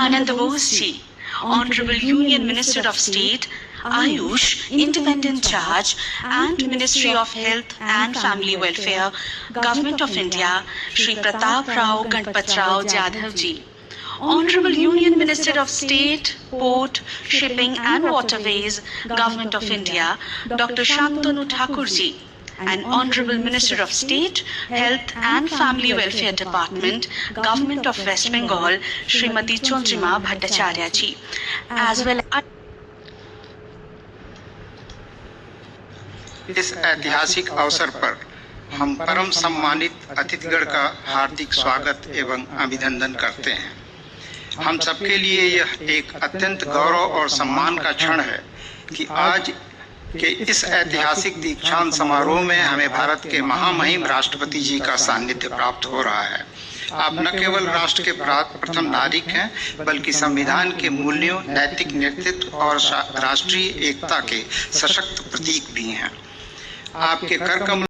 Anand Bose ji, Honorable Union Minister of State, Ayush, Independent Charge, and Ministry of Health and Family Welfare, Government of India, Shri Pratap Rao Ganpat Rao Jadhav ji. Honorable Union Minister of State, Port, Shipping and Waterways, Government of India, Dr. Shantanu Thakur ji. And Honorable Minister of State, Health and Family Welfare Department, Government of West Bengal, Srimati Chondrima Bhattacharya ji, as well as इस ऐतिहासिक अवसर पर हम परम सम्मानित अतिथिगण का हार्दिक स्वागत एवं अभिनंदन करते हैं। हम सबके लिए यह एक अत्यंत गौरव और सम्मान का क्षण है कि आज के इस ऐतिहासिक दीक्षांत समारोह में हमें भारत के महामहिम राष्ट्रपति जी का सानिध्य प्राप्त हो रहा है। आप न केवल राष्ट्र के प्रथम नागरिक हैं, बल्कि संविधान के मूल्यों, नैतिक नेतृत्व और राष्ट्रीय एकता के सशक्त प्रतीक भी हैं। आपके कर कमल